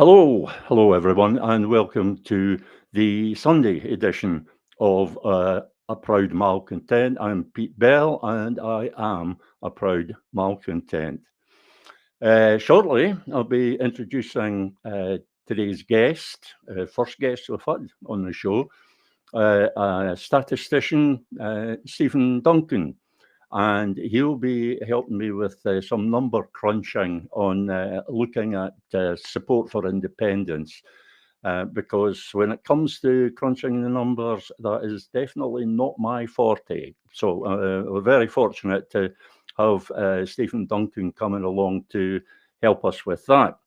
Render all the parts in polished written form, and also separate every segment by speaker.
Speaker 1: Hello everyone, and welcome to the Sunday edition of A Proud Malcontent. I'm Pete Bell, and I am a proud malcontent. Shortly, I'll be introducing today's guest, first guest we've had on the show, a statistician, Stephen Duncan, and he'll be helping me with some number crunching on looking at support for independence. Because when it comes to crunching the numbers, that is definitely not my forte. So we're very fortunate to have Stephen Duncan coming along to help us with that.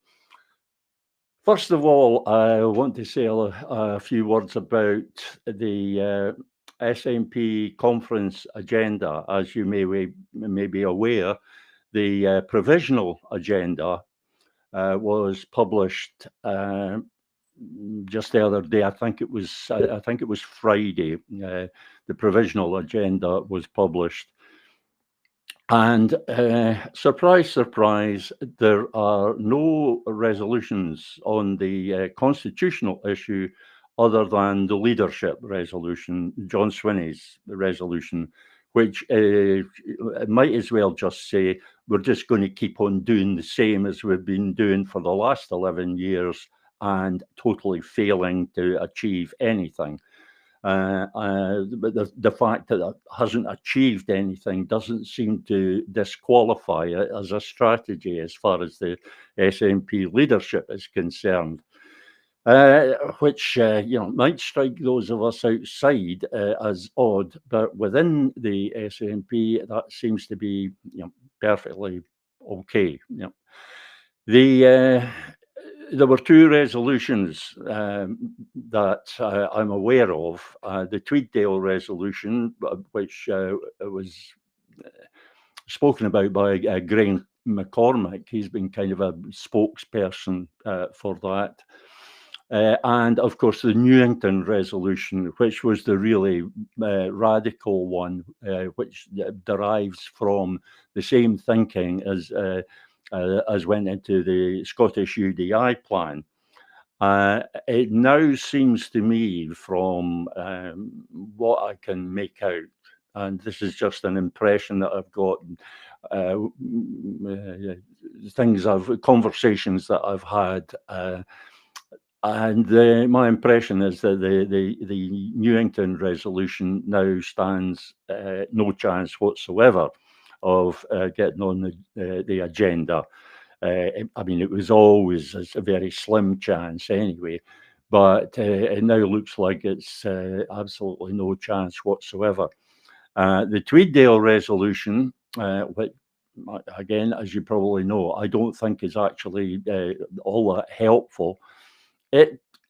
Speaker 1: First of all, I want to say a few words about the SNP conference agenda. As you may be aware, the provisional agenda was published just the other day. I think it was Friday. The provisional agenda was published, and surprise, surprise, there are no resolutions on the constitutional issue other than the leadership resolution, John Swinney's resolution, which might as well just say we're just going to keep on doing the same as we've been doing for the last 11 years and totally failing to achieve anything. But the fact that it hasn't achieved anything doesn't seem to disqualify it as a strategy as far as the SNP leadership is concerned. Which might strike those of us outside as odd, but within the SNP that seems to be perfectly okay. There were two resolutions that I'm aware of. The Tweeddale resolution, which was spoken about by Graham McCormick. He's been kind of a spokesperson for that. And of course, the Newington resolution, which was the really radical one, which derives from the same thinking as went into the Scottish UDI plan. It now seems to me, from what I can make out, and this is just an impression that I've got, conversations that I've had, and my impression is that the Newington resolution now stands no chance whatsoever of getting on the agenda. I mean, it was always a very slim chance anyway, but it now looks like it's absolutely no chance whatsoever. The Tweeddale resolution, which, again, as you probably know, I don't think is actually all that helpful.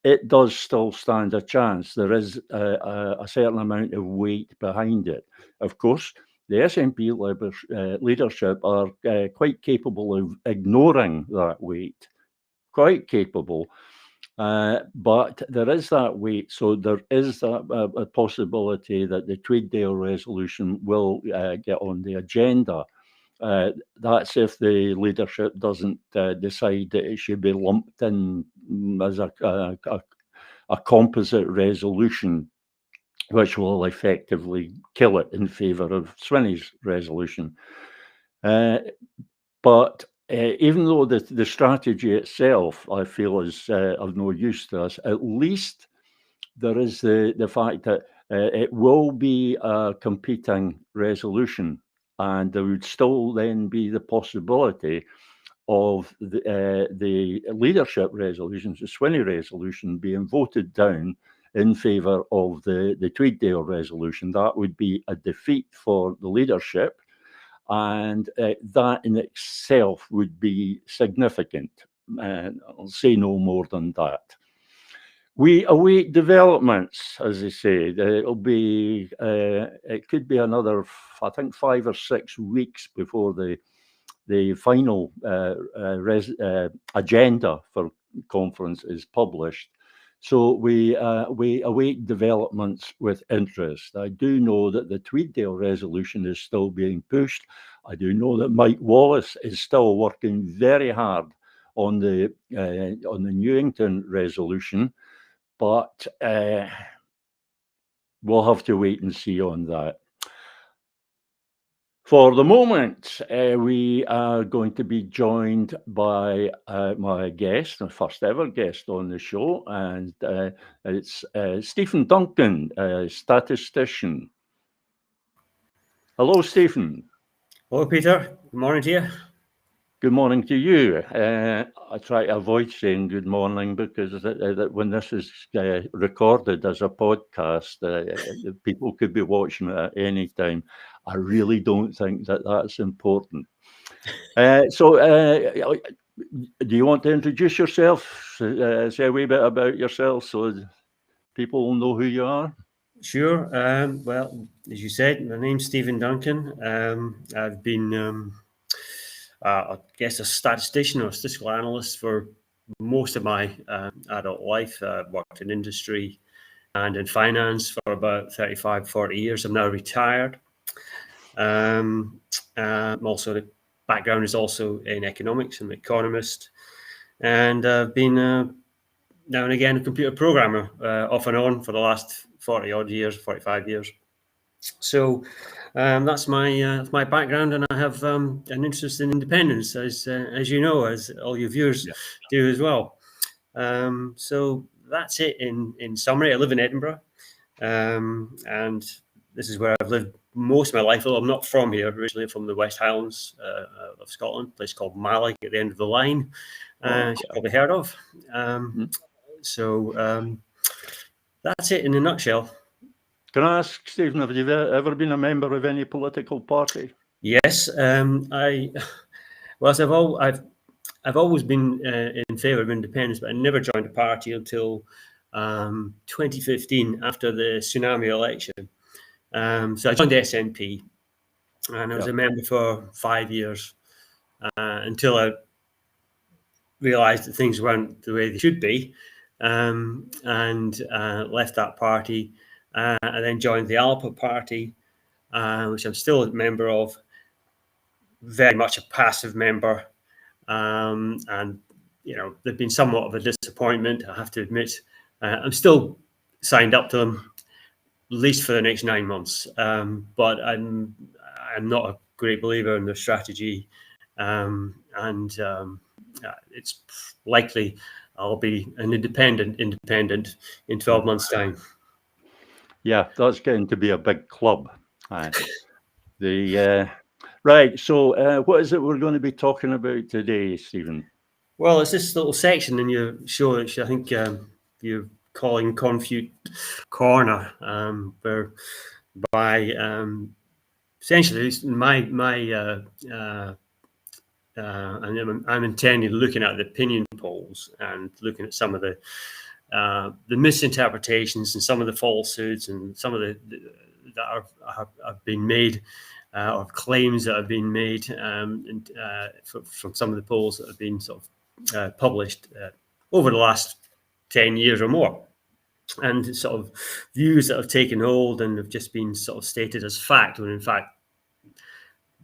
Speaker 1: It does still stand a chance. There is a certain amount of weight behind it. Of course, the SNP leadership are quite capable of ignoring that weight, quite capable. But there is that weight, so there is that a possibility that the Tweeddale resolution will get on the agenda. That's if the leadership doesn't decide that it should be lumped in as a composite resolution, which will effectively kill it in favour of Swinney's resolution. But even though the strategy itself, I feel, is of no use to us, at least there is the fact that it will be a competing resolution, and there would still then be the possibility of the leadership resolutions, the Swinney resolution, being voted down in favour of the Tweeddale resolution. That would be a defeat for the leadership, and that in itself would be significant. I'll say no more than that. We await developments, as I say. It'll be, it could be another, I think, 5 or 6 weeks before the final agenda for conference is published. So we await developments with interest. I do know that the Tweeddale resolution is still being pushed. I do know that Mike Wallace is still working very hard on the Newington resolution, but we'll have to wait and see on that. For the moment, we are going to be joined by my guest, the first ever guest on the show, and it's Stephen Duncan, a statistician. Hello, Stephen.
Speaker 2: Hello, Peter. Good morning to you.
Speaker 1: Good morning to you. I try to avoid saying good morning because when this is recorded as a podcast, people could be watching it at any time. I really don't think that that's important. So, do you want to introduce yourself? Say a wee bit about yourself so people will know who you are?
Speaker 2: Sure. Well, as you said, my name's Stephen Duncan. I've been, I guess, a statistician or statistical analyst for most of my adult life. Worked in industry and in finance for about 35, 40 years. I'm now retired. Also, the background is also in economics. I'm an economist. And I've been now and again a computer programmer off and on for the last 40 odd years, 45 years. So that's my background, and I have an interest in independence, as you know, as all your viewers do as well. So that's it in summary. I live in Edinburgh, and this is where I've lived most of my life. Although I'm not from here, originally from the West Highlands of Scotland, a place called Mallock at the end of the line. You've probably heard of. So that's it in a nutshell.
Speaker 1: Can I ask, Stephen, have you ever been a member of any political party?
Speaker 2: Yes, I've always been in favour of independence, but I never joined a party until 2015 after the tsunami election. So I joined the SNP, and I was a member for 5 years until I realised that things weren't the way they should be, and left that party. I then joined the Alpha Party, which I'm still a member of, very much a passive member. And, you know, they've been somewhat of a disappointment, I have to admit. I'm still signed up to them, at least for the next 9 months. But I'm not a great believer in their strategy. It's likely I'll be an independent in 12 months' time.
Speaker 1: Yeah, that's getting to be a big club. Right, so what is it we're going to be talking about today, Stephen?
Speaker 2: Well, it's this little section in your show, which I think you're calling Confute Corner, whereby essentially I'm intending looking at the opinion polls and looking at some of the misinterpretations and some of the falsehoods and some of the that have been made, or claims that have been made from some of the polls that have been sort of published over the last 10 years or more, and sort of views that have taken hold and have just been sort of stated as fact, when in fact,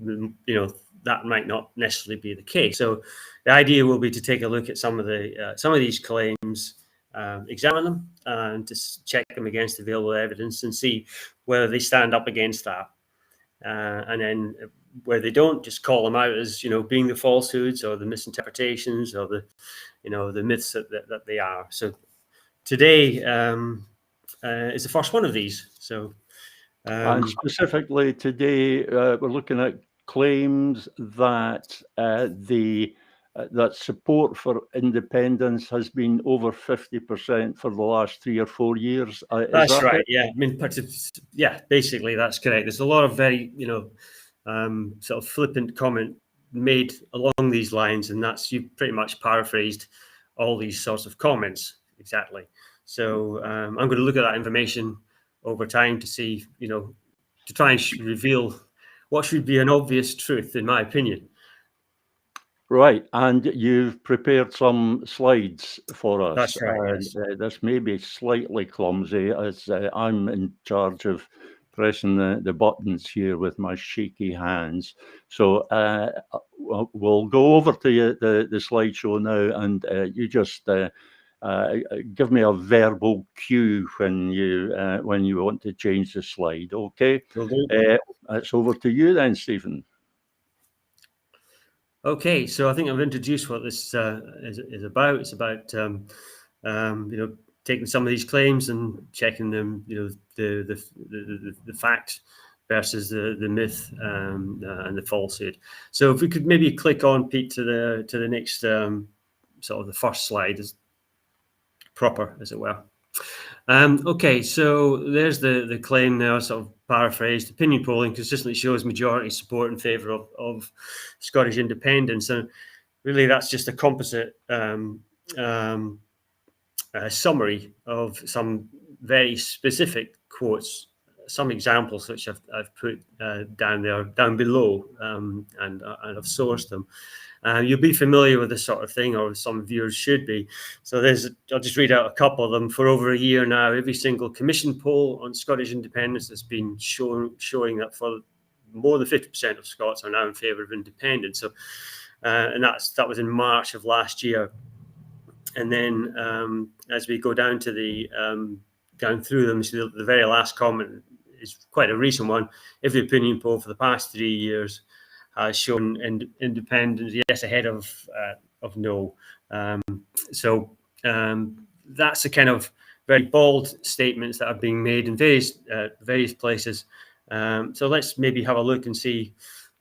Speaker 2: you know, that might not necessarily be the case. So the idea will be to take a look at some of these claims, examine them, and just check them against available evidence and see whether they stand up against that. And then where they don't, just call them out as, you know, being the falsehoods or the misinterpretations or the, you know, the myths that they are. So today is the first one of these. So
Speaker 1: and specifically today, we're looking at claims that that support for independence has been over 50% for the last 3 or 4 years.
Speaker 2: That's right. Yeah, I mean, yeah, basically that's correct. There's a lot of very, you know, sort of flippant comment made along these lines, and that's, you pretty much paraphrased all these sorts of comments exactly. So I'm going to look at that information over time to see, you know, to try and reveal what should be an obvious truth, in my opinion.
Speaker 1: Right, and you've prepared some slides for us.
Speaker 2: That's right, yes.
Speaker 1: This may be slightly clumsy, as I'm in charge of pressing the buttons here with my shaky hands. So we'll go over to the slideshow now, and you just give me a verbal cue when you want to change the slide. Okay, it's over to you then, Stephen.
Speaker 2: Okay, so I think I've introduced what this is about. It's about taking some of these claims and checking them, the fact versus the myth and the falsehood. So if we could maybe click on, Pete, to the next sort of the first slide, is proper, as it were. Okay, so there's the claim now, sort of paraphrased. Opinion polling consistently shows majority support in favour of Scottish independence, and really that's just a composite summary of some very specific quotes, some examples which I've put down below, and I've sourced them. You'll be familiar with this sort of thing, or some viewers should be. So I'll just read out a couple of them. For over a year now, every single commission poll on Scottish independence has been showing that for more than 50% of Scots are now in favour of independence. So, and that was in March of last year. And then as we go down to down through them, so the very last comment is quite a recent one. Every opinion poll for the past 3 years has shown independence, yes, ahead of no. So that's the kind of very bold statements that are being made in various places. So let's maybe have a look and see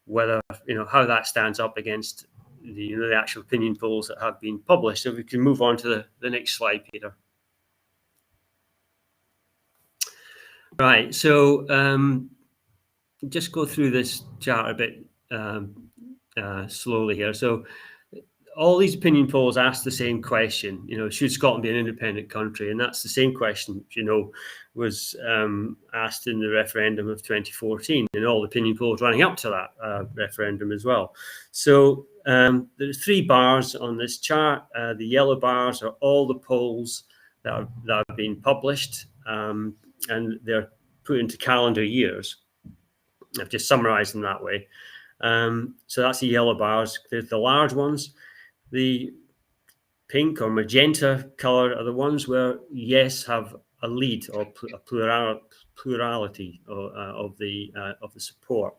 Speaker 2: whether how that stands up against the actual opinion polls that have been published. So we can move on to the next slide, Peter. Right. So just go through this chart a bit slowly here. So all these opinion polls ask the same question, should Scotland be an independent country? And that's the same question, was asked in the referendum of 2014, and all the opinion polls running up to that referendum as well. So there's 3 bars on this chart. The yellow bars are all the polls that have been published, and they're put into calendar years. I've just summarized them that way. So that's the yellow bars. There's the large ones. The pink or magenta color are the ones where yes have a lead or a plurality of the support,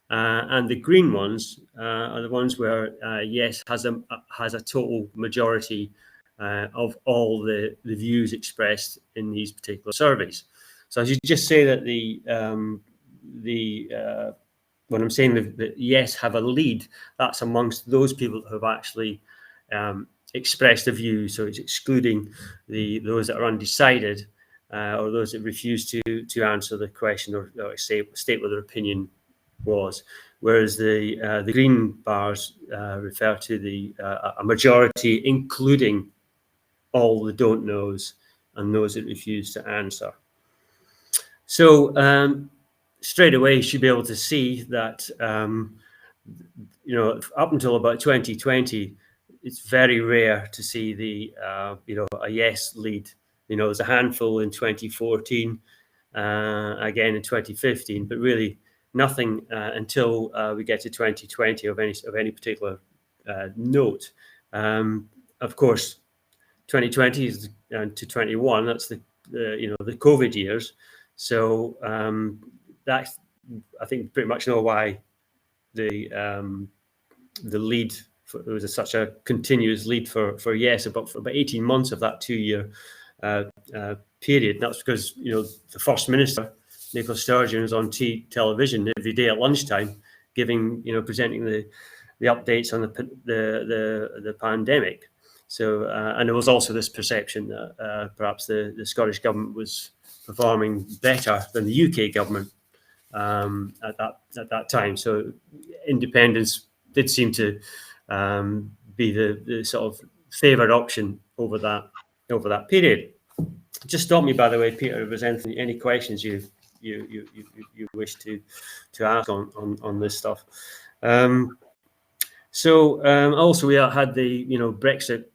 Speaker 2: and the green ones are the ones where yes has a total majority of all the views expressed in these particular surveys. So as you just say that when I'm saying that yes have a lead, that's amongst those people who have actually expressed a view. So it's excluding those that are undecided or those that refuse to answer the question or state what their opinion was. Whereas the green bars refer to a majority, including all the don't knows and those that refuse to answer. So straight away, you should be able to see that, up until about 2020, it's very rare to see a yes lead. There's a handful in 2014, again in 2015, but really nothing until we get to 2020 of any particular note. Of course, 2020 is to 21. That's the COVID years. So that's, I think, pretty much know why the lead there was such a continuous lead for yes for about 18 months of that 2-year period. And that's because the First Minister Nicola Sturgeon was on television every day at lunchtime, presenting the updates on the pandemic. So and there was also this perception that perhaps the Scottish government was performing better than the UK government at that time. So independence did seem to be the sort of favoured option over that period. Just stop me, by the way, Peter, if there's any questions you wish to ask on this stuff. Also we had the Brexit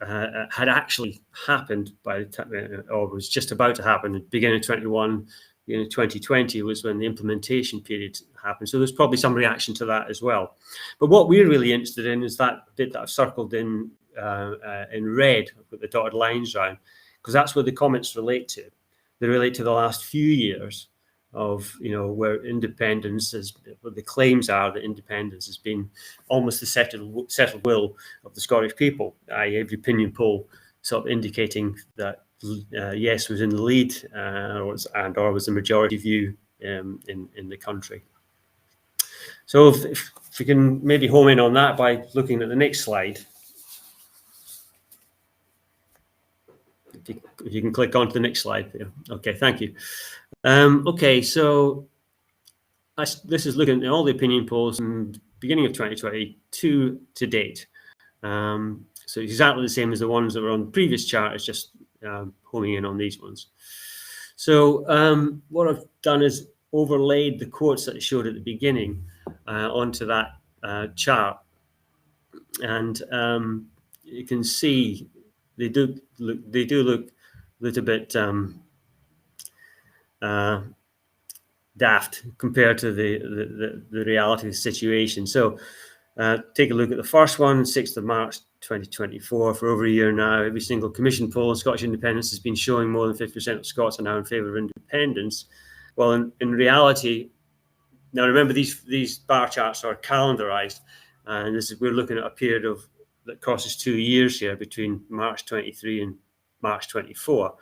Speaker 2: had actually happened by the time, or was just about to happen. At the beginning of 21, 2020 was when the implementation period happened. So there's probably some reaction to that as well. But what we're really interested in is that bit that I've circled in red, I've got the dotted lines around, because that's where the comments relate to. They relate to the last few years of, where independence is, what the claims are that independence has been almost the settled will of the Scottish people, i.e. every opinion poll sort of indicating that yes was in the lead or was the majority view in the country. So if we can maybe home in on that by looking at the next slide. If you can click on to the next slide there. Okay, thank you. Okay, so this is looking at all the opinion polls in the beginning of 2022 to date. So exactly the same as the ones that were on the previous chart. It's just homing in on these ones. So what I've done is overlaid the quotes that I showed at the beginning onto that chart, and you can see they do look a little bit daft compared to the reality of the situation. So take a look at the first one, 6th of March 2024. For over a year now, every single commission poll on Scottish independence has been showing more than 50% of Scots are now in favour of independence. Well, in reality, now remember these bar charts are calendarised, and we're looking at a period that crosses 2 years here between March 23 and March 24.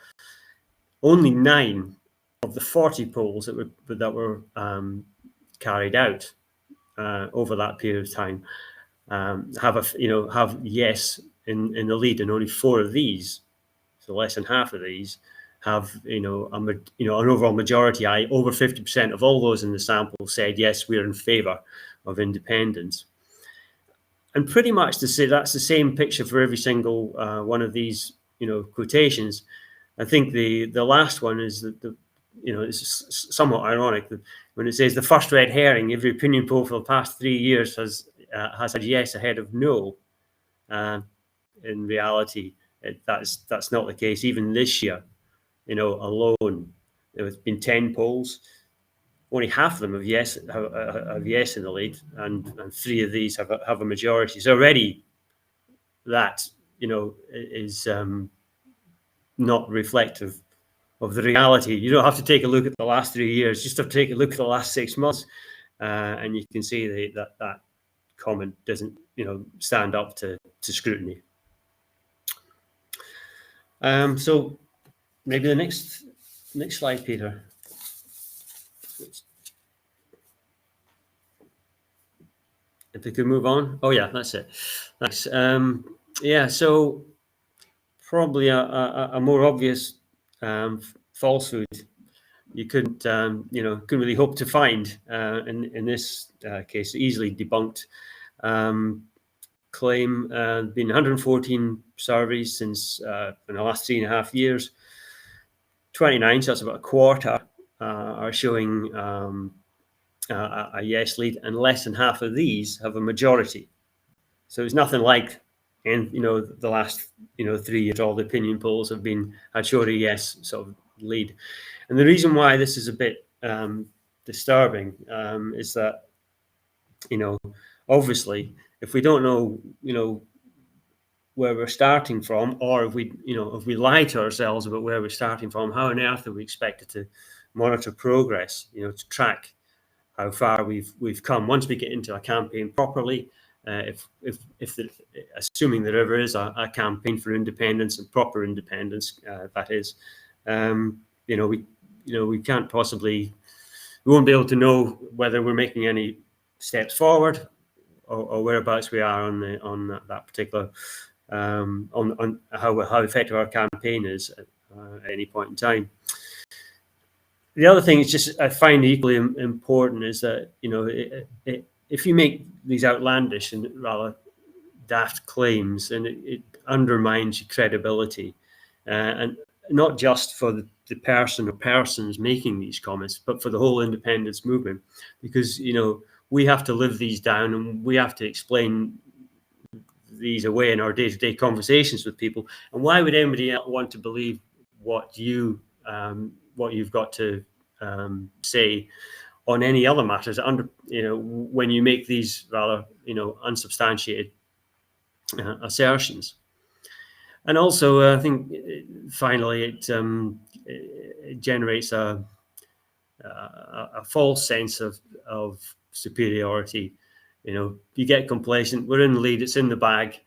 Speaker 2: Only 9 of the 40 polls that were carried out over that period of time have yes in the lead, and only 4 of these, so less than half of these, have an overall majority. Over 50% of all those in the sample said yes, we're in favour of independence. And pretty much to say that's the same picture for every single one of these quotations. I think the last one is it's somewhat ironic that when it says the first red herring, every opinion poll for the past 3 years has had yes ahead of no. In reality, that's not the case. Even this year, alone, there have been 10 polls. Only half of them have yes in the lead, and 3 of these have a majority. So already that is not reflective of the reality. You don't have to take a look at the last 3 years; you just have to take a look at the last 6 months, and you can see that comment doesn't stand up to scrutiny. So maybe the next slide, Peter. If we could move on. Oh yeah, that's it. Thanks. Yeah, so probably a more obvious falsehood you couldn't really hope to find in this case. Easily debunked claim. Been 114 surveys since in the last 3.5 years. 29, so that's about a quarter, are showing a yes lead, and less than half of these have a majority. So it's nothing like in the last 3 years all the opinion polls had showed a yes sort of lead. And the reason why this is a bit disturbing is that obviously if we don't know where we're starting from, or if we lie to ourselves about where we're starting from, how on earth are we expected to monitor progress, to track how far we've come once we get into a campaign properly? Assuming there ever is a campaign for independence and proper independence, that is, we can't possibly, we won't be able to know whether we're making any steps forward or whereabouts we are on that particular on how effective our campaign is at any point in time. The other thing is just I find equally important is that if you make these outlandish and rather daft claims, then it undermines your credibility, and not just for the person or persons making these comments, but for the whole independence movement, because we have to live these down and we have to explain these away in our day-to-day conversations with people. And why would anybody want to believe what you've got to say on any other matters. When you make these rather unsubstantiated assertions. And also, I think finally it generates a false sense of superiority. You get complacent. We're in the lead. It's in the bag.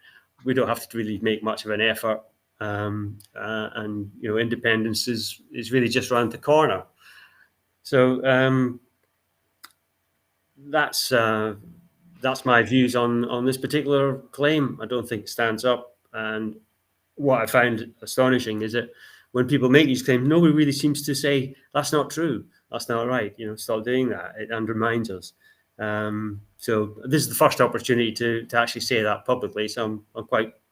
Speaker 2: We don't have to really make much of an effort. And independence is really just around the corner. So that's my views on this particular claim. I don't think it stands up. And what I found astonishing is that when people make these claims, nobody really seems to say that's not true. That's not right. Stop doing that. It undermines us. So this is the first opportunity to actually say that publicly. So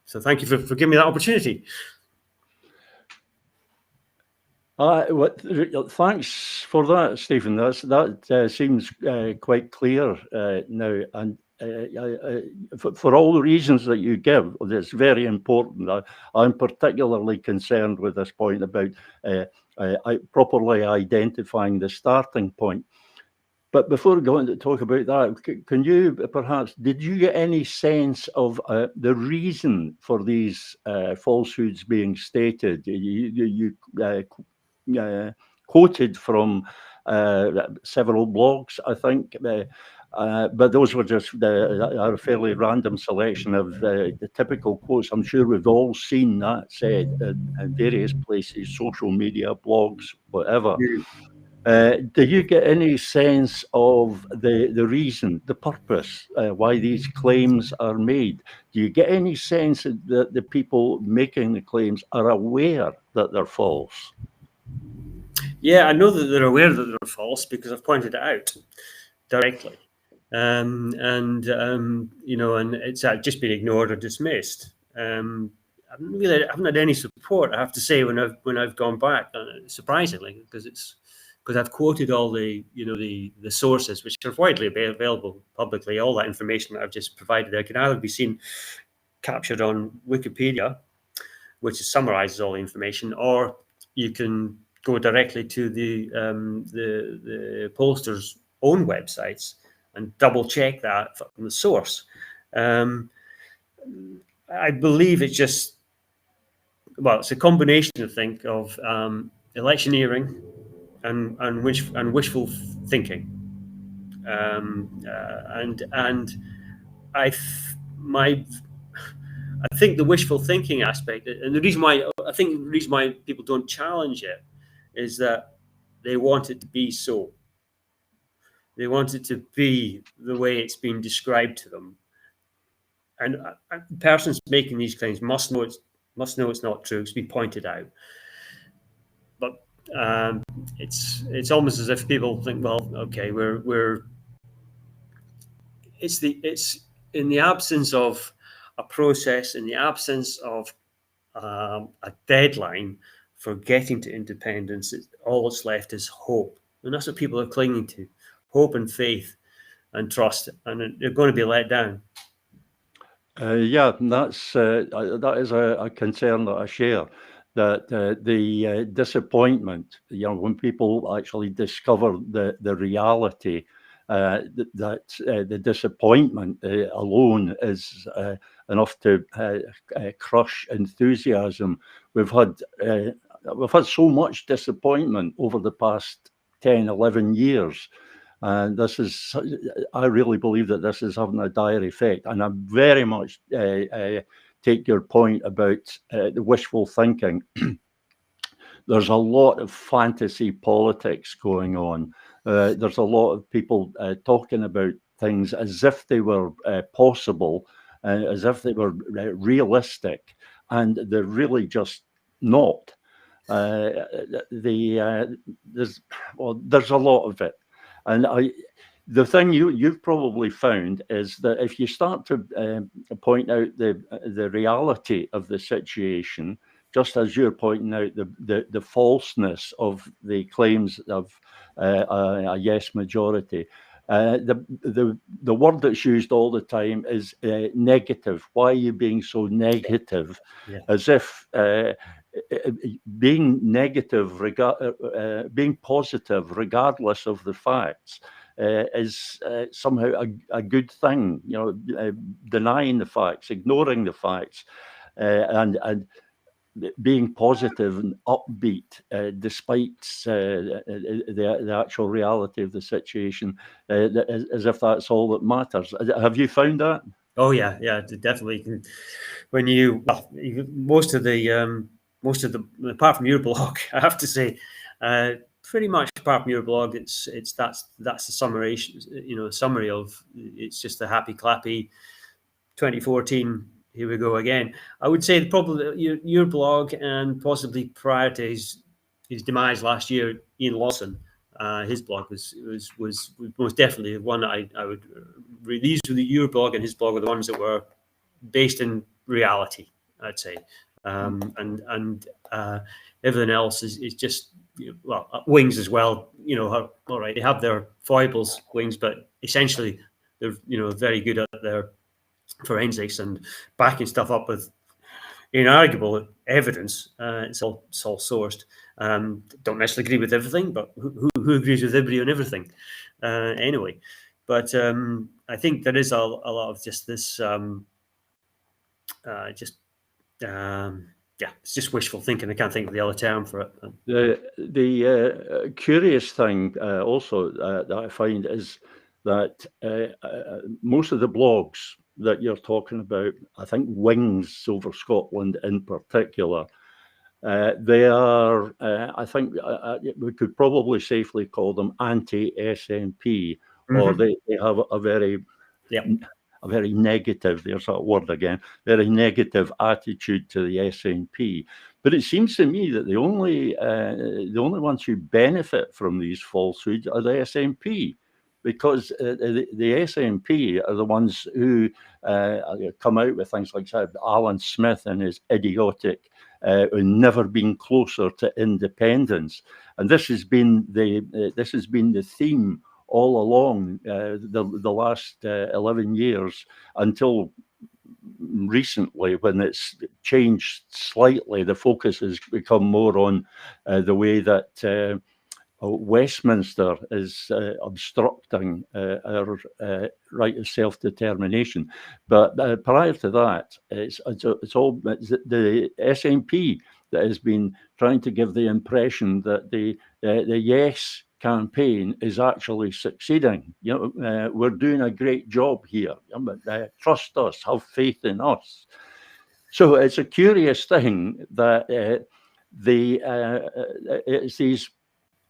Speaker 2: so thank you for giving me that opportunity.
Speaker 1: Thanks for that, Stephen. That seems quite clear now, and for all the reasons that you give, it's very important. I'm particularly concerned with this point about properly identifying the starting point. But before going to talk about that, can you did you get any sense of the reason for these falsehoods being stated? You quoted from several blogs, I think, but those were just a fairly random selection of the typical quotes. I'm sure we've all seen that said in various places, social media, blogs, whatever. Do you get any sense of the reason, the purpose, why these claims are made? Do you get any sense that the people making the claims are aware that they're false?
Speaker 2: Yeah, I know that they're aware that they're false because I've pointed it out directly. And it's just been ignored or dismissed. I haven't had any support, I have to say, when I've gone back, surprisingly, because I've quoted all the sources, which are widely available publicly. All that information that I've just provided there can either be seen captured on Wikipedia, which summarizes all the information, or you can go directly to the pollsters' own websites and double check that from the source. I believe it's just, it's a combination, I think, of electioneering and wishful thinking. I think the wishful thinking aspect, and the reason why people don't challenge it, is that they want it to be so. They want it to be the way it's been described to them. And persons making these claims must know it's not true. It's been pointed out. But it's almost as if people think, well, okay, it's in the absence of a process, in the absence of a deadline for getting to independence, all that's left is hope. And that's what people are clinging to: hope and faith and trust, and they're going to be let down.
Speaker 1: That is a concern that I share. That the disappointment, when people actually discover the reality, that the disappointment alone is enough to crush enthusiasm. We've had so much disappointment over the past 10, 11 years. And I really believe that this is having a dire effect. And I very much take your point about the wishful thinking. There's a lot of fantasy politics going on. There's a lot of people talking about things as if they were possible, as if they were realistic, and they're really just not. There's a lot of it. And the thing you've probably found is that if you start to point out the reality of the situation, just as you're pointing out the falseness of the claims of a yes majority, the word that's used all the time is negative. Why are you being so negative?
Speaker 2: Yeah.
Speaker 1: As if being negative, being positive, regardless of the facts, is somehow a good thing. Denying the facts, ignoring the facts, and being positive and upbeat despite the actual reality of the situation, as if that's all that matters. Have you found that?
Speaker 2: Oh yeah, definitely. When most of the apart from your blog, I have to say, pretty much apart from your blog, that's the summation. Summary of it's just a happy clappy 2014. Here we go again. I would say probably your blog, and possibly prior to his demise last year, Ian Lawson. His blog was most definitely one that I would read. These were your blog and his blog were the ones that were based in reality, I'd say, and everything else is just Wings as well. All right, they have their foibles, Wings, but essentially they're very good at their forensics and backing stuff up with inarguable evidence. It's all sourced. Don't necessarily agree with everything, but who agrees with everybody on everything? Anyway, but I think there is a lot of just this, it's just wishful thinking. I can't think of the other term for it.
Speaker 1: The curious thing also that I find is that most of the blogs that you're talking about, I think Wings over Scotland in particular, they are, I think we could probably safely call them anti-SNP, or they have a very negative, there's that word again, very negative attitude to the SNP. But it seems to me that the only ones who benefit from these falsehoods are the SNP, because the SNP are the ones who come out with things like Alan Smith and his idiotic never been closer to independence, and this has been the theme all along the last 11 years, until recently, when it's changed slightly. The focus has become more on the way that Westminster is obstructing our right of self-determination. But prior to that, it's the SNP that has been trying to give the impression that the Yes campaign is actually succeeding. We're doing a great job here. Trust us, have faith in us. So it's a curious thing that it's these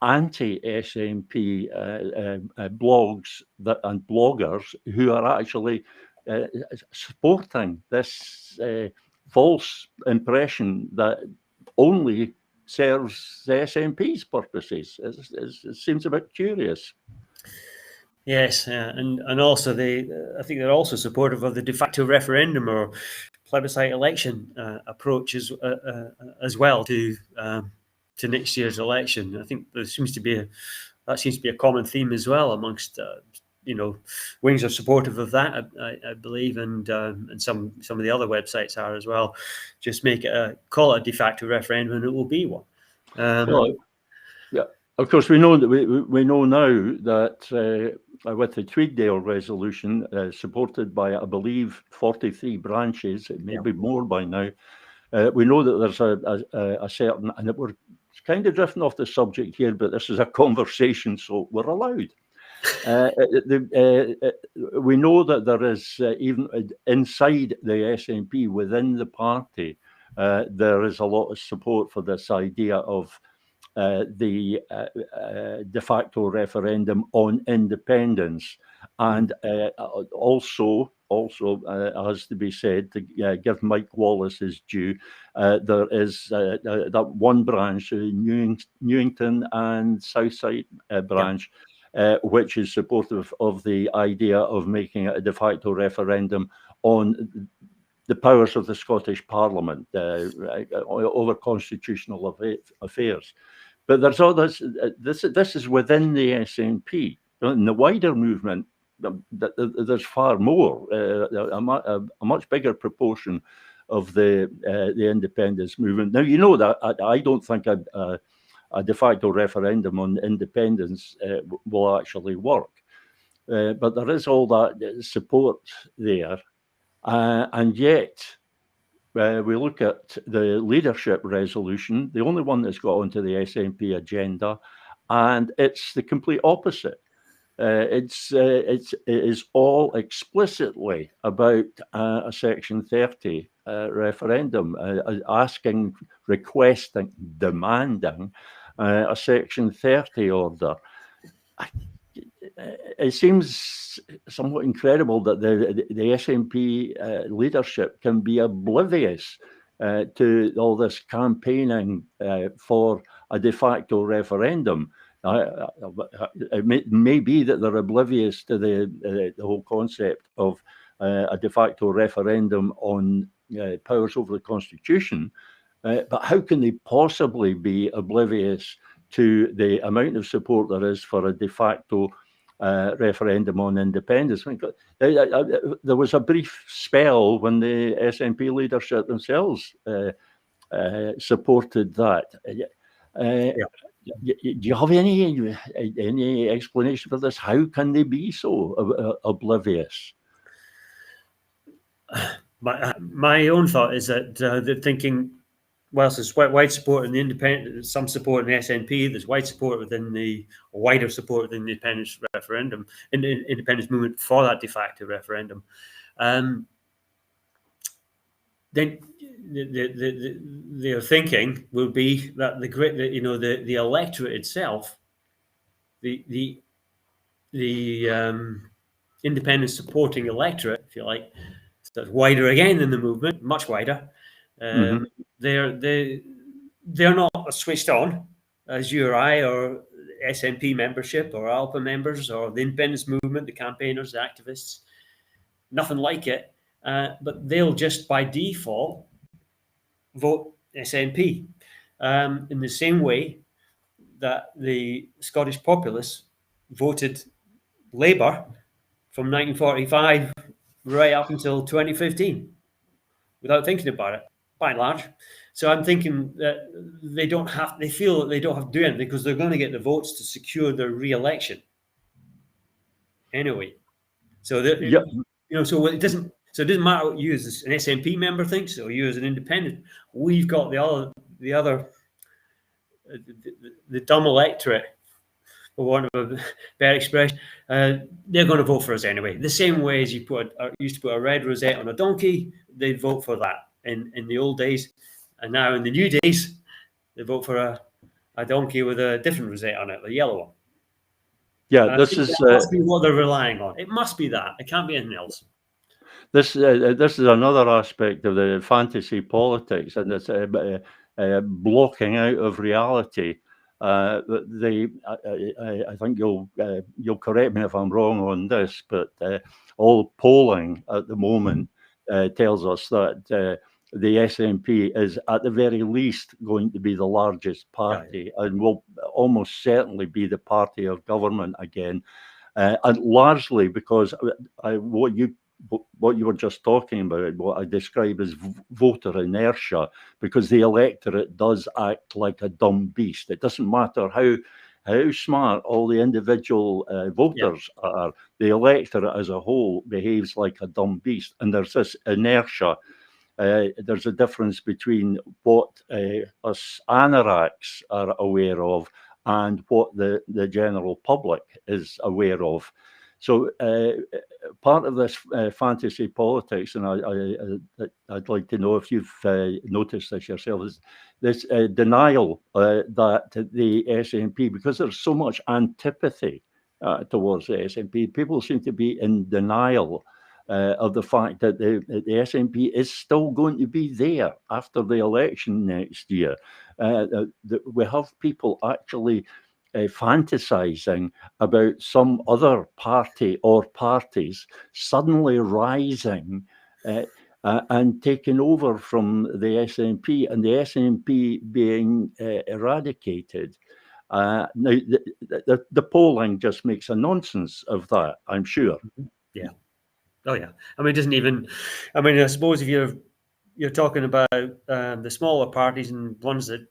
Speaker 1: anti-SNP blogs and bloggers who are actually supporting this false impression that only serves the SNP's purposes. It seems a bit curious.
Speaker 2: Yes, and also I think they're also supportive of the de facto referendum or plebiscite election approach as well to next year's election. I think there seems to be a common theme as well amongst Wings are supportive of that, I believe, and some of the other websites are as well. Just call it a de facto referendum, and it will be one.
Speaker 1: Yeah, of course we know that we know now that with the Tweeddale resolution, supported by I believe 43 branches, it may be more by now. We know that there's a certain, and we're kind of drifting off the subject here, but this is a conversation, so we're allowed. We know that there is, even inside the SNP, within the party, there is a lot of support for this idea of the de facto referendum on independence, and also has to be said, to give Mike Wallace his due, there is that one branch, Newington and Southside branch, which is supportive of the idea of making it a de facto referendum on the powers of the Scottish Parliament over constitutional affairs. But there's all this. This is within the SNP. In the wider movement, there's far more, a much bigger proportion of the independence movement. Now, you know that I don't think a de facto referendum on independence will actually work. But there is all that support there. And yet, we look at the leadership resolution, the only one that's got onto the SNP agenda, and it's the complete opposite. It is all explicitly about a Section 30 referendum, asking, requesting, demanding a Section 30 order. It seems somewhat incredible that the SNP leadership can be oblivious to all this campaigning for a de facto referendum. It may be that they're oblivious to the whole concept of a de facto referendum on powers over the Constitution, but how can they possibly be oblivious to the amount of support there is for a de facto referendum on independence? There was a brief spell when the SNP leadership themselves supported that. Do you have any explanation for this? How can they be so oblivious?
Speaker 2: My own thought is that they're thinking, whilst there's wide support in the independent, some support in the SNP, there's wide support within the wider support within the independence referendum, in the independence movement for that de facto referendum. Then their thinking will be that the electorate itself, the independence supporting electorate, if you like, that's wider again than the movement, much wider. They're not switched on as you or I or SNP membership or ALPA members or the independence movement, the campaigners, the activists, nothing like it. But they'll just by default vote SNP in the same way that the Scottish populace voted Labour from 1945 right up until 2015 without thinking about it, by and large. So I'm thinking that they feel that they don't have to do anything because they're going to get the votes to secure their re-election anyway. So so it doesn't matter what you as an SNP member thinks or you as an independent. We've got the dumb electorate, for want of a better expression. They're going to vote for us anyway. The same way as you used to put a red rosette on a donkey, they'd vote for that in the old days, and now in the new days, they vote for a donkey with a different rosette on it, a yellow one.
Speaker 1: Yeah,
Speaker 2: that must be what they're relying on. It must be that. It can't be anything else.
Speaker 1: This is another aspect of the fantasy politics, and it's blocking out of reality. I think you'll correct me if I'm wrong on this, but all polling at the moment tells us that the SNP is at the very least going to be the largest party and will almost certainly be the party of government again, and largely because what you were just talking about, what I describe as voter inertia, because the electorate does act like a dumb beast. It doesn't matter how smart all the individual voters are, the electorate as a whole behaves like a dumb beast. And there's this inertia. There's a difference between what us anoraks are aware of and what the general public is aware of. So part of this fantasy politics, and I'd like to know if you've noticed this yourself, is this denial that the SNP, because there's so much antipathy towards the SNP, people seem to be in denial of the fact that the SNP is still going to be there after the election next year. We have people actually fantasizing about some other party or parties suddenly rising and taking over from the SNP, and the SNP being eradicated. Now, the polling just makes a nonsense of that, I'm sure.
Speaker 2: Yeah. Oh, yeah. I mean, it doesn't even... I mean, I suppose if you're you're talking about the smaller parties and ones that,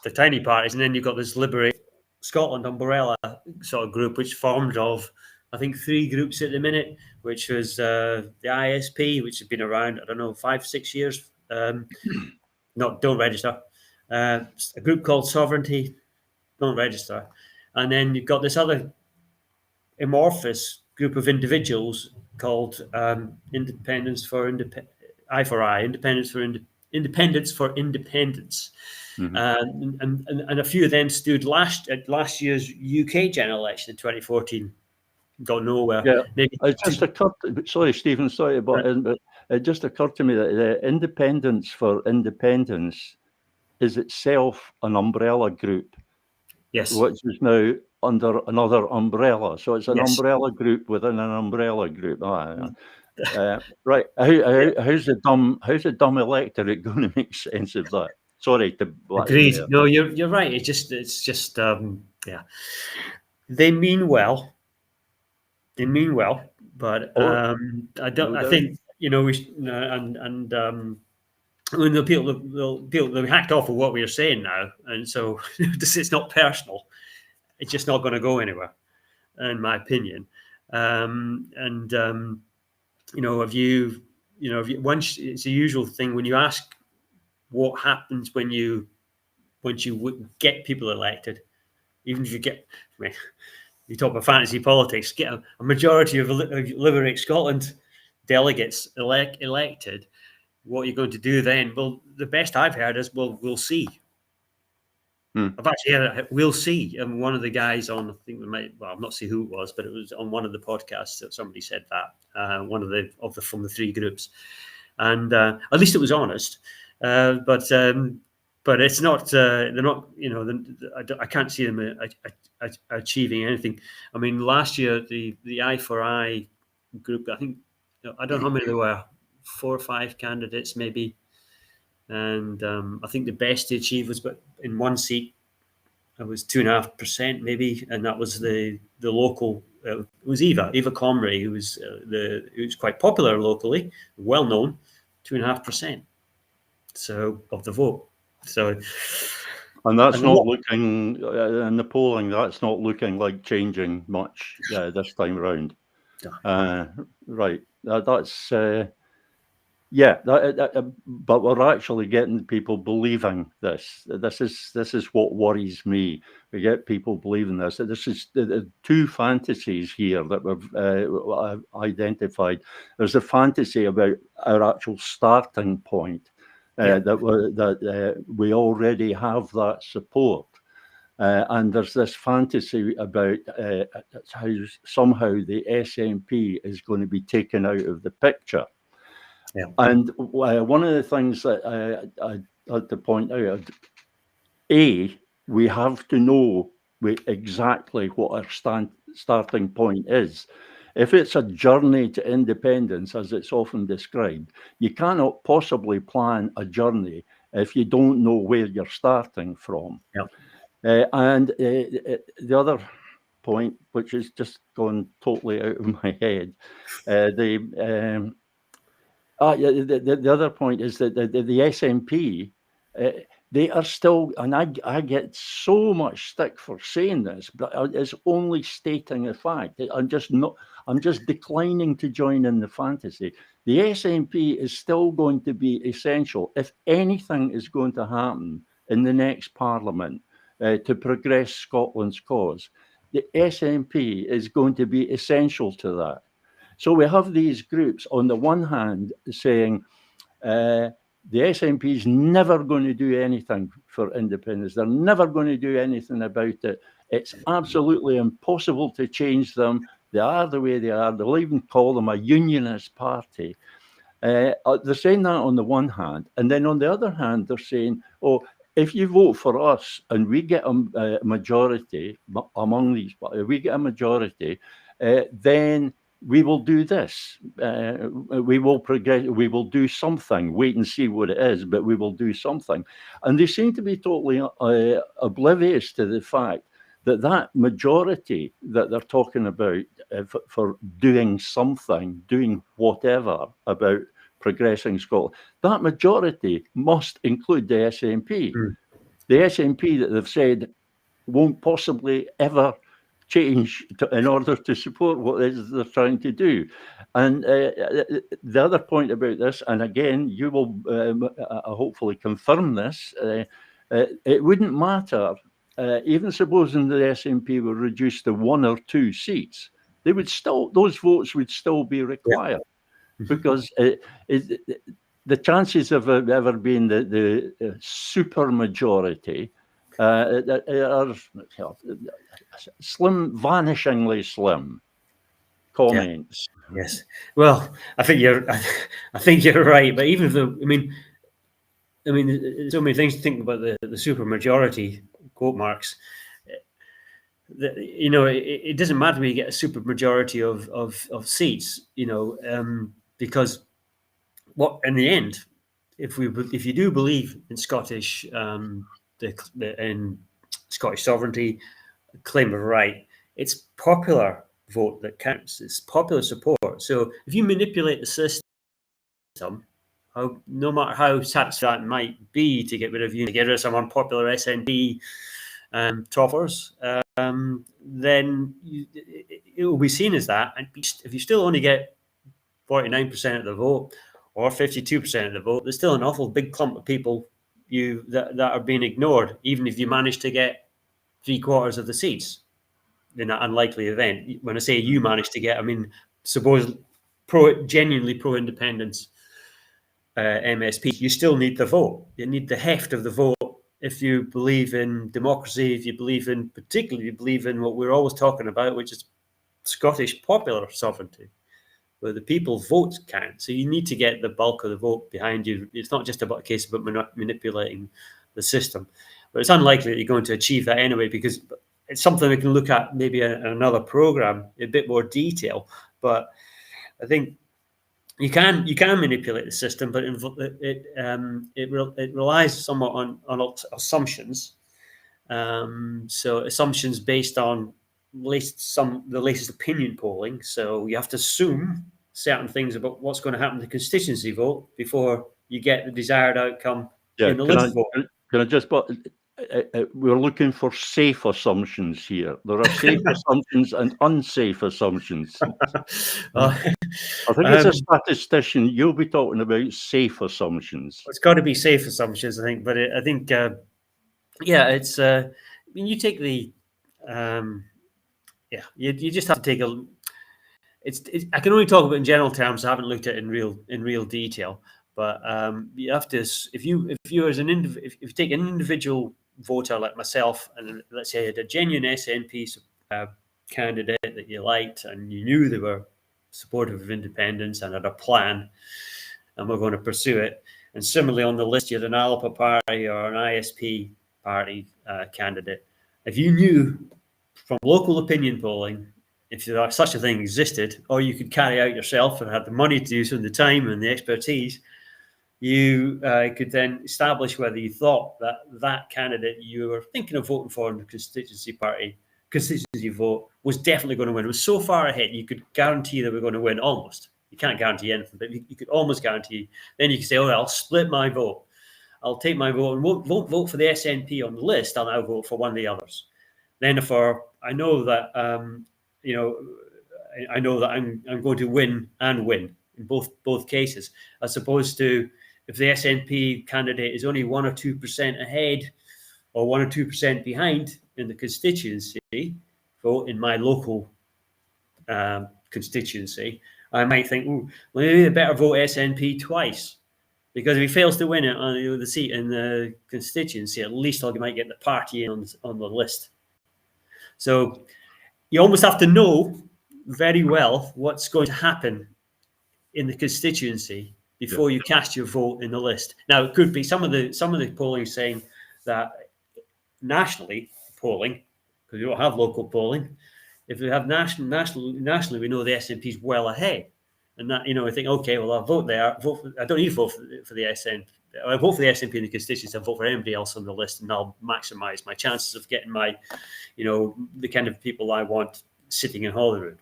Speaker 2: the tiny parties, and then you've got this Liberate Scotland umbrella sort of group, which formed of, I think, 3 groups at the minute, which was the ISP, which has been around, I don't know, 5-6 years. Don't register. A group called Sovereignty, don't register. And then you've got this other amorphous group of individuals called Independence for I4I, Independence for Independence. And a few of them stood at last year's UK general election in 2014. Got nowhere.
Speaker 1: Yeah,
Speaker 2: Maybe
Speaker 1: it just occurred. Sorry, Stephen. Sorry about it, but it just occurred to me that the Independence for Independence is itself an umbrella group,
Speaker 2: yes,
Speaker 1: which is now under another umbrella. So it's an
Speaker 2: yes.
Speaker 1: umbrella group within an umbrella group. Right. How's the dumb electorate going to make sense of that? Sorry to
Speaker 2: Agreed. No, you're right. It's just They mean well. But I don't.
Speaker 1: No
Speaker 2: I
Speaker 1: doubt.
Speaker 2: think when the people they'll hacked off of what we are saying now, and so it's not personal. It's just not going to go anywhere, in my opinion. If you once, it's a usual thing when you ask what happens once you get people elected, even if you get, you talk about fantasy politics, get a majority of Liberate Scotland delegates elected. What you're going to do then? Well, the best I've heard is, we'll see. I've actually heard we'll see. And one of the guys on, I think I'm not sure who it was, but it was on one of the podcasts that somebody said that, one of the from the 3 groups, and at least it was honest. But it's not. They're not. I can't see them achieving anything. I mean, last year the I4I group, I think, I don't know how many there were, 4 or 5 candidates maybe, and I think the best they achieved was, but in one seat, it was 2.5% maybe, and that was the local. It was Eva Comrie, who was quite popular locally, well known, 2.5%. So of the vote. So,
Speaker 1: and that's not looking in the polling. That's not looking like changing much this time around. Right. That's but we're actually getting people believing this. This is what worries me. We get people believing this. This is the 2 fantasies here that we've identified. There's a fantasy about our actual starting point, that we already have that support. And there's this fantasy about how somehow the SNP is going to be taken out of the picture.
Speaker 2: Yeah.
Speaker 1: And one of the things that I had to point out, we have to know exactly what our starting point is. If it's a journey to independence, as it's often described, you cannot possibly plan a journey if you don't know where you're starting from.
Speaker 2: Yeah.
Speaker 1: And the other point, which is just gone totally out of my head, the other point is that the SNP, they are still, and I get so much stick for saying this, but it's only stating a fact. I'm just declining to join in the fantasy. The SNP is still going to be essential if anything is going to happen in the next Parliament to progress Scotland's cause. The SNP is going to be essential to that. So we have these groups on the one hand saying the SNP is never going to do anything for independence. They're never going to do anything about it. It's absolutely impossible to change them. They are the way they are. They'll even call them a unionist party. They're saying that on the one hand. And then on the other hand, they're saying, if you vote for us and we get a majority among these, we get a majority, then we will do this. We will progress. We will do something. Wait and see what it is, but we will do something. And they seem to be totally oblivious to the fact that majority that they're talking about for doing something, doing whatever about Progressing Scotland. That majority must include the SNP.
Speaker 2: Mm.
Speaker 1: The SNP that they've said won't possibly ever change in order to support what it is they're trying to do. And the other point about this, and again, you will hopefully confirm this, it wouldn't matter, even supposing the SNP were reduced to 1 or 2 seats, they would still, those votes would still be required. Yeah. Because the chances of ever being the super majority are slim, vanishingly slim. Comments.
Speaker 2: Yeah. Yes. Well, I think you're right. But even though, I mean, so many things to think about the super majority quote marks. It doesn't matter when you get a super majority of seats. Because what in the end, if you do believe in Scottish in Scottish sovereignty, claim of right, it's popular vote that counts. It's popular support. So if you manipulate the system, no matter how satisfying it might be to get rid of you, to get rid of some unpopular SNP toffers, then it will be seen as that. And if you still only get 49% of the vote or 52% of the vote, there's still an awful big clump of people that are being ignored, even if you manage to get 3/4 of the seats in that unlikely event. When I say you manage to get, I mean, suppose genuinely pro-independence MSP, you still need the vote. You need the heft of the vote if you believe in democracy, if you believe in, particularly, you believe in what we're always talking about, which is Scottish popular sovereignty, where the people's votes count. So you need to get the bulk of the vote behind you. It's not just about a case about manipulating the system. But it's unlikely that you're going to achieve that anyway, because it's something we can look at maybe in another program in a bit more detail. But I think you can manipulate the system, but it relies somewhat on assumptions. So assumptions based on the latest opinion polling. So you have to assume certain things about what's going to happen to the constituency vote before you get the desired outcome in the list vote.
Speaker 1: Can I just we're looking for safe assumptions here. There are safe assumptions and unsafe assumptions. I think as a statistician, you'll be talking about safe assumptions.
Speaker 2: It's got to be safe assumptions, I think. But I think, it's. I mean, you take the. You just have to take a. I can only talk about in general terms. I haven't looked at it in real detail. But you have to. If you take an individual voter like myself, and let's say I had a genuine SNP candidate that you liked, and you knew they were supportive of independence and had a plan, and we're going to pursue it. And similarly, on the list, you had an ALPA party or an ISP party candidate. If you knew from local opinion polling, if such a thing existed, or you could carry out yourself and had the money to do so, and the time and the expertise, you could then establish whether you thought that candidate you were thinking of voting for in the constituency vote was definitely going to win. It was so far ahead, you could guarantee that we're going to win almost. You can't guarantee anything, but you could almost guarantee. Then you could say, I'll split my vote. I'll take my vote and won't vote for the SNP on the list. I'll now vote for one of the others. Then I know that I know that I'm going to win in both cases, as opposed to if the SNP candidate is only 1 or 2% ahead or 1 or 2% behind in the constituency vote in my local constituency, I might think, maybe I better vote SNP twice, because if he fails to win it on the seat in the constituency, at least I might get the party in on the list. So you almost have to know very well what's going to happen in the constituency before you cast your vote in the list. Now, it could be some of the polling saying that nationally polling, because we don't have local polling. If we have nationally, we know the SNP is well ahead, and that I think, okay, well, I'll vote there. I don't need to vote for the SNP. I vote for the SNP in the constituency. I'll vote for anybody else on the list, and I'll maximise my chances of getting my, the kind of people I want sitting in Holyrood.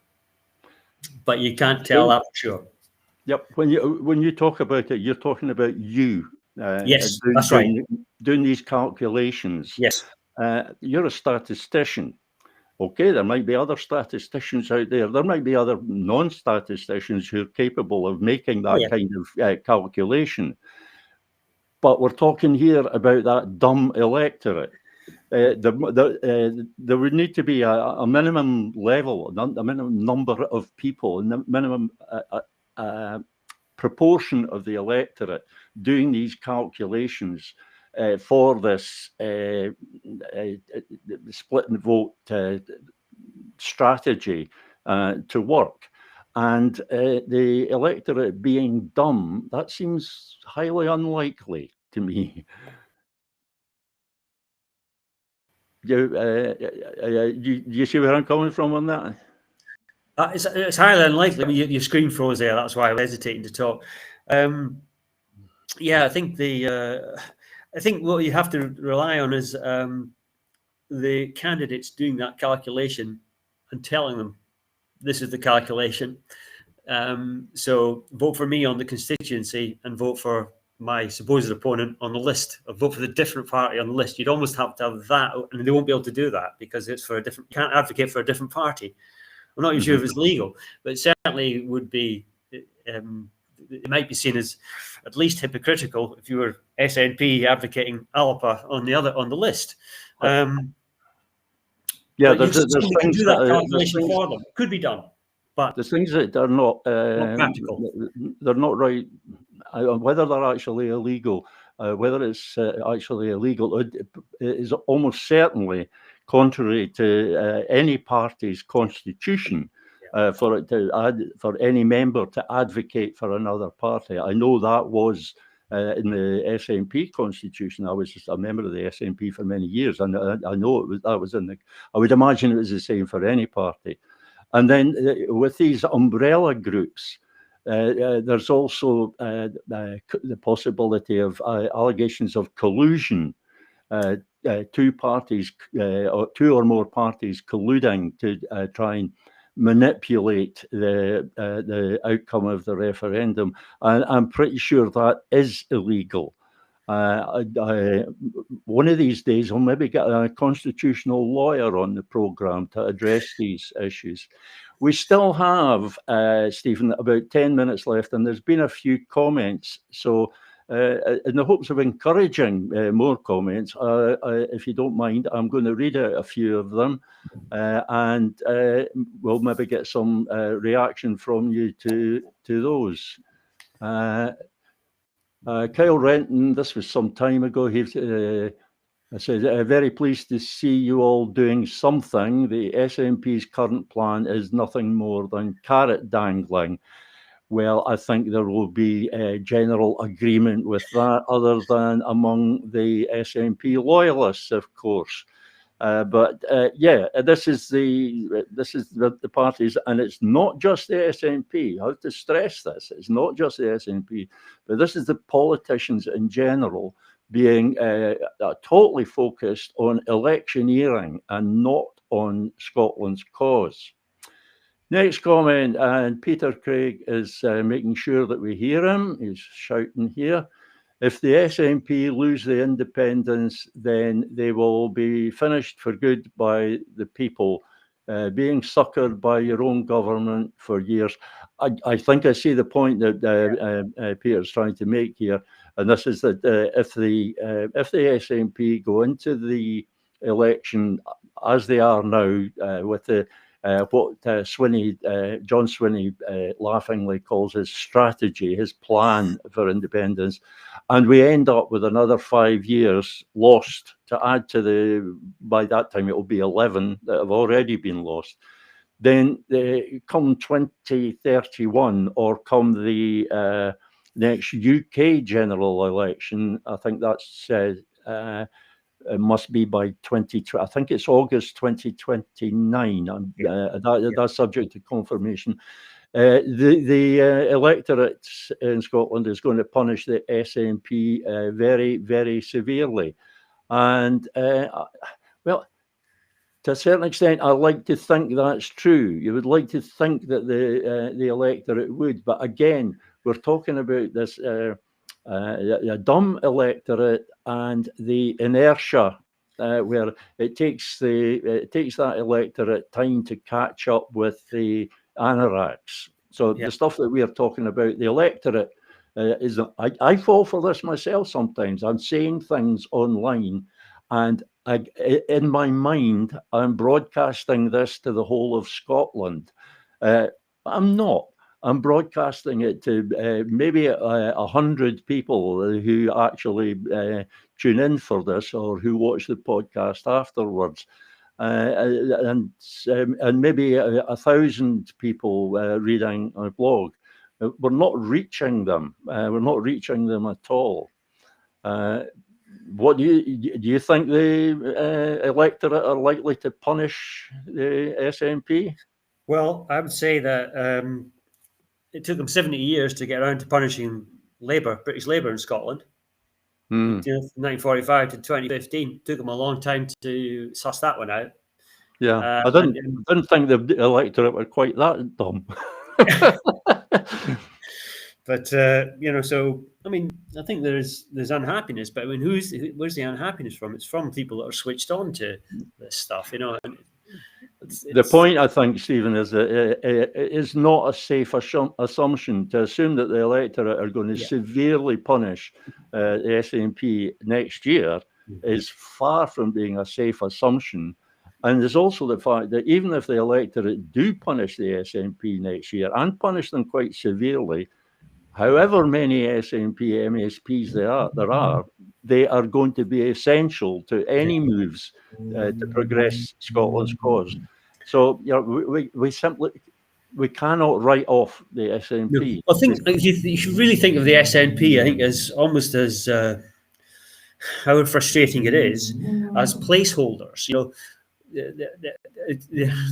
Speaker 2: But you can't tell that for sure.
Speaker 1: Yep. When you talk about it, you're talking about you.
Speaker 2: Yes, that's right.
Speaker 1: Doing these calculations.
Speaker 2: Yes.
Speaker 1: You're a statistician. Okay, there might be other statisticians out there. There might be other non-statisticians who are capable of making that kind of calculation. But we're talking here about that dumb electorate. There would need to be a minimum level, a minimum number of people, a minimum proportion of the electorate doing these calculations for this split and vote strategy to work. And the electorate being dumb, that seems highly unlikely to me. You see where I'm coming from on that?
Speaker 2: It's highly unlikely. I mean, your screen froze there. That's why I was hesitating to talk. Yeah, I think what you have to rely on is the candidates doing that calculation and telling them this is the calculation. So vote for me on the constituency and vote for my supposed opponent on the list, or vote for the different party on the list. You'd almost have to have that, and they won't be able to do that because it's for a different. You can't advocate for a different party. I'm not even sure if it's legal, but it certainly would be. It might be seen as at least hypocritical if you were SNP advocating ALPA on the list.
Speaker 1: Yeah,
Speaker 2: there's things do that calculation for them. It could be done, but
Speaker 1: the things that are not
Speaker 2: practical.
Speaker 1: They're not right. Whether they're actually illegal, whether it's actually illegal, it is almost certainly contrary to any party's constitution for it to for any member to advocate for another party. I know that was in the SNP constitution. I was just a member of the SNP for many years, and I know it was that was in the. I would imagine it was the same for any party. And then with these umbrella groups, there's also the possibility of allegations of collusion. Two parties, or two or more parties, colluding to try and manipulate the outcome of the referendum. And I'm pretty sure that is illegal. One of these days, I'll maybe get a constitutional lawyer on the programme to address these issues. We still have, Stephen, about 10 minutes left, and there's been a few comments. So in the hopes of encouraging more comments, if you don't mind, I'm going to read out a few of them, and we'll maybe get some reaction from you to those. Kyle Renton, this was some time ago. He said, very pleased to see you all doing something. The SNP's current plan is nothing more than carrot dangling. Well, I think there will be a general agreement with that, other than among the SNP loyalists, of course. But yeah, this is the parties, and it's not just the SNP. I have to stress this: it's not just the SNP, but this is the politicians in general being totally focused on electioneering and not on Scotland's cause. Next comment, and Peter Craig is making sure that we hear him. He's shouting here. If the SNP lose the independence, then they will be finished for good by the people, being succoured by your own government for years. I think I see the point that Peter's trying to make here, and this is that if the SNP go into the election as they are now with the what John Swinney laughingly calls his strategy, his plan for independence, and we end up with another 5 years lost to add to by that time it will be 11 that have already been lost. Then come 2031 or come the next UK general election, I think that's it must be by I think it's August 2029. That's subject to confirmation. The electorate in Scotland is going to punish the SNP very, very severely. And well, to a certain extent, I like to think that's true. You would like to think that the electorate would, but again, we're talking about this a dumb electorate and the inertia where it takes that electorate time to catch up with the anoraks. So the stuff that we are talking about, the electorate is. I fall for this myself sometimes. I'm saying things online, and in my mind, I'm broadcasting this to the whole of Scotland. I'm not. I'm broadcasting it to maybe 100 people who actually tune in for this or who watch the podcast afterwards. And maybe 1,000 people reading a blog. We're not reaching them. We're not reaching them at all. What do you think the electorate are likely to punish the SNP?
Speaker 2: Well, I would say that it took them 70 years to get around to punishing British Labour in Scotland. From 1945 to 2015, it took them a long time to suss that one out.
Speaker 1: Yeah, I didn't think the electorate were quite that dumb.
Speaker 2: But so I mean, I think there's unhappiness, but I mean, where's the unhappiness from? It's from people that are switched on to this stuff, And
Speaker 1: the point, I think, Stephen, is that it is not a safe assumption to assume that the electorate are going to severely punish the SNP next year. Is far from being a safe assumption. And there's also the fact that even if the electorate do punish the SNP next year and punish them quite severely, however many SNP MSPs there are, they are going to be essential to any moves to progress Scotland's cause. So we cannot write off the SNP.
Speaker 2: I think you should really think of the SNP, I think, as almost as how frustrating it is as placeholders.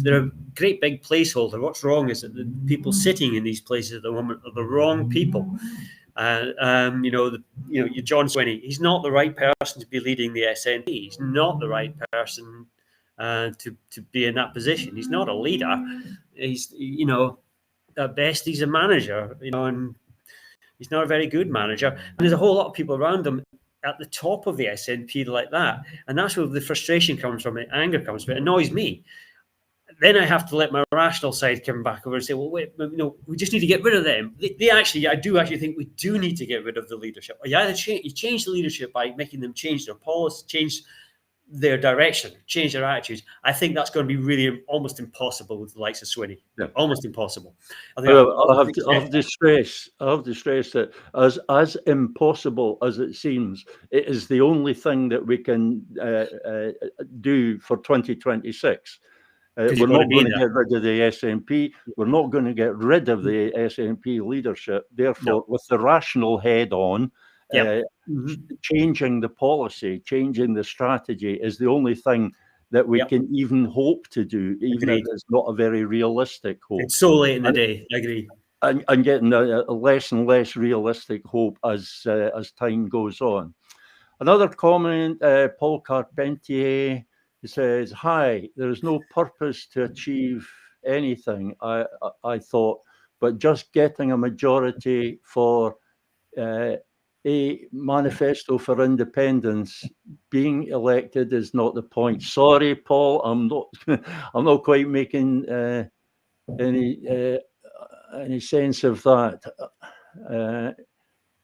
Speaker 2: They're a great big placeholder. What's wrong is that the people sitting in these places at the moment are the wrong people. John Swinney, he's not the right person to be leading the SNP. He's not the right person to be in that position. He's not a leader. He's, at best, he's a manager, and he's not a very good manager. And there's a whole lot of people around him at the top of the SNP like that. And that's where the frustration comes from, the anger comes from. It annoys me. Then I have to let my rational side come back over and say, well, wait, we just need to get rid of them. I do actually think we do need to get rid of the leadership. You either change the leadership by making them change their policy, change their direction, change their attitudes. I think that's going to be really almost impossible with the likes of Swinney. Yeah. Almost impossible. I
Speaker 1: have to stress that as impossible as it seems, it is the only thing that we can do for 2026. We're not going to get rid of the SNP. We're not going to get rid of the SNP leadership. Therefore, with the rational head on, changing the policy, changing the strategy is the only thing that we can even hope to do, even if it's not a very realistic hope.
Speaker 2: It's so late in the day, I agree.
Speaker 1: And getting a less and less realistic hope as time goes on. Another comment, Paul Carpentier, he says, "Hi, there is no purpose to achieve anything, I thought, but just getting a majority for a manifesto for independence. Being elected is not the point." Sorry, Paul, I'm not quite making any sense of that.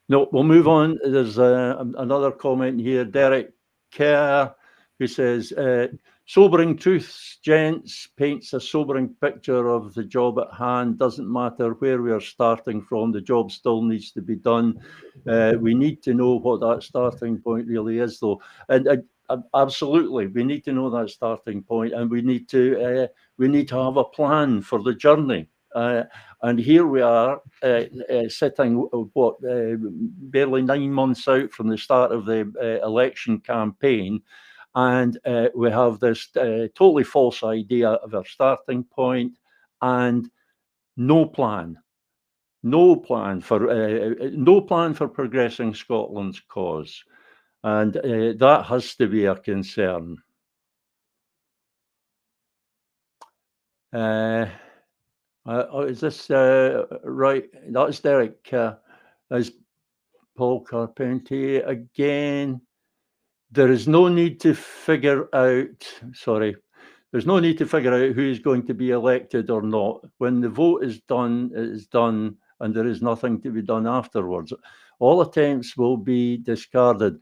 Speaker 1: No, we'll move on. There's another comment here, Derek Kerr, who says, "Sobering truths, gents, paints a sobering picture of the job at hand. Doesn't matter where we are starting from, the job still needs to be done. We need to know what that starting point really is, though." And absolutely, we need to know that starting point, and we need to have a plan for the journey. And here we are sitting, barely 9 months out from the start of the election campaign. And we have this totally false idea of our starting point and no plan for progressing Scotland's cause. And that has to be a concern. Is this right? That's Derek. Is Paul Carpentier again? There is no need to figure out. Sorry. There's no need to figure out who is going to be elected or not. When the vote is done, it is done, and there is nothing to be done afterwards. All attempts will be discarded.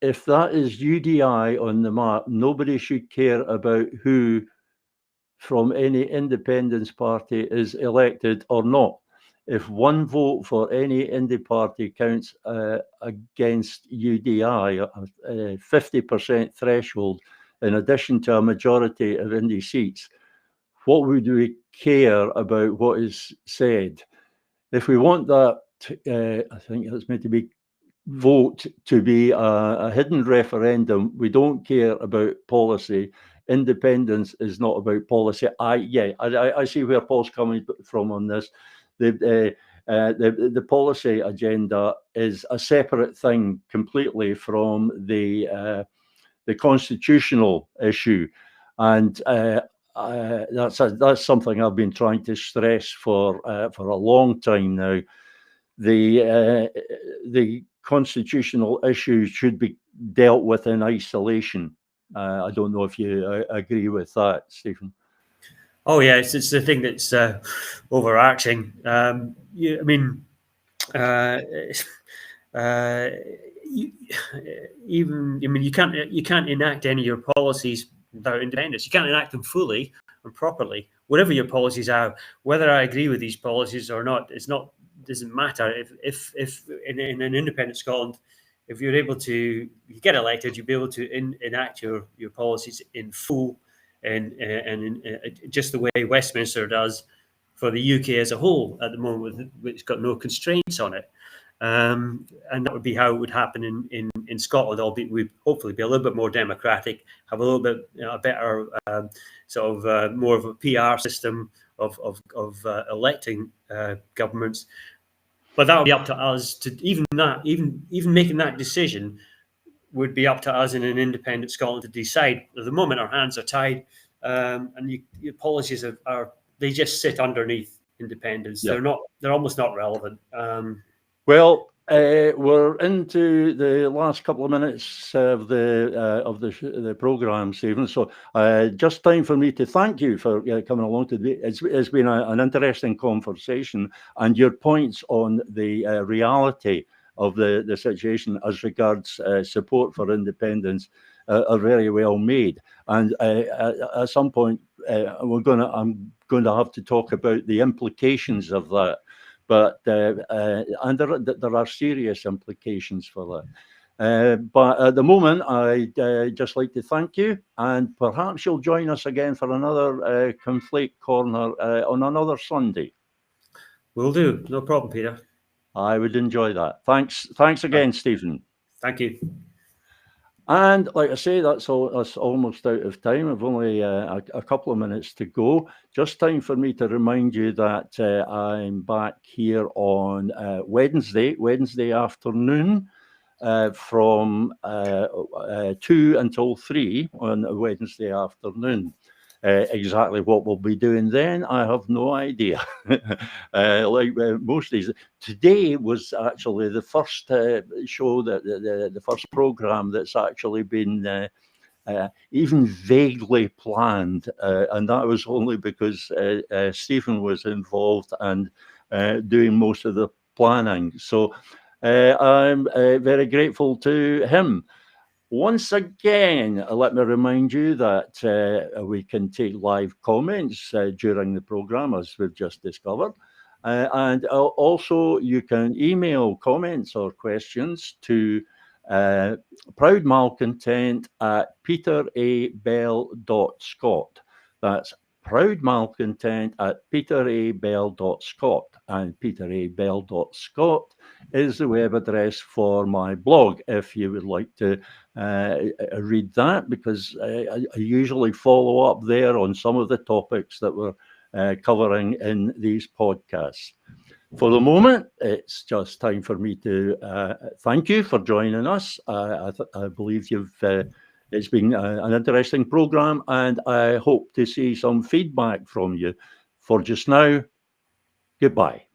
Speaker 1: If that is UDI on the map, nobody should care about who from any independence party is elected or not. If one vote for any indie party counts against UDI, a 50% threshold, in addition to a majority of indie seats, what would we care about what is said? If we want that, I think it's meant to be vote to be a hidden referendum, we don't care about policy. Independence is not about policy. I see where Paul's coming from on this. The policy agenda is a separate thing completely from the constitutional issue, and that's something I've been trying to stress for a long time now. The constitutional issues should be dealt with in isolation. I don't know if you agree with that, Stephen.
Speaker 2: Oh yeah, it's the thing that's overarching. I mean, you can't enact any of your policies without independence. You can't enact them fully and properly. Whatever your policies are, whether I agree with these policies or not, doesn't matter. If in an independent Scotland, if you're able to get elected, you'll be able to enact your policies in full, and just the way Westminster does for the UK as a whole at the moment, it's got no constraints on it. And that would be how it would happen in Scotland, albeit we'd hopefully be a little bit more democratic, have a little bit a better more of a PR system of electing governments. But that would be up to us to even making that decision would be up to us in an independent Scotland to decide. At the moment, our hands are tied, and your policies they just sit underneath independence. Yeah. They're almost not relevant.
Speaker 1: Well, we're into the last couple of minutes of the program, Stephen. So just time for me to thank you for coming along today. It's been an interesting conversation, and your points on the reality of the situation as regards support for independence are very well made. And at some point, I'm going to have to talk about the implications of that. But and there are serious implications for that. But at the moment, I'd just like to thank you, and perhaps you'll join us again for another Confute Corner on another Sunday.
Speaker 2: Will do. No problem, Peter.
Speaker 1: I would enjoy that. Thanks again, Stephen.
Speaker 2: Thank you.
Speaker 1: And like I say, that's almost out of time. I've only a couple of minutes to go. Just time for me to remind you that I'm back here on Wednesday afternoon from 2 until 3 on a Wednesday afternoon. Exactly what we'll be doing then, I have no idea. Like most days, today was actually the first show, the first program that's actually been even vaguely planned, and that was only because Stephen was involved and doing most of the planning. So I'm very grateful to him. Once again, let me remind you that we can take live comments during the program, as we've just discovered. And also, you can email comments or questions to proudmalcontent@peterabell.scot. That's proudmalcontent@peterabell.scot. And peterabell.scot is the web address for my blog, if you would like to read that, because I usually follow up there on some of the topics that we're covering in these podcasts. For the moment, it's just time for me to thank you for joining us. I believe it's been an interesting program, and I hope to see some feedback from you For just now, goodbye.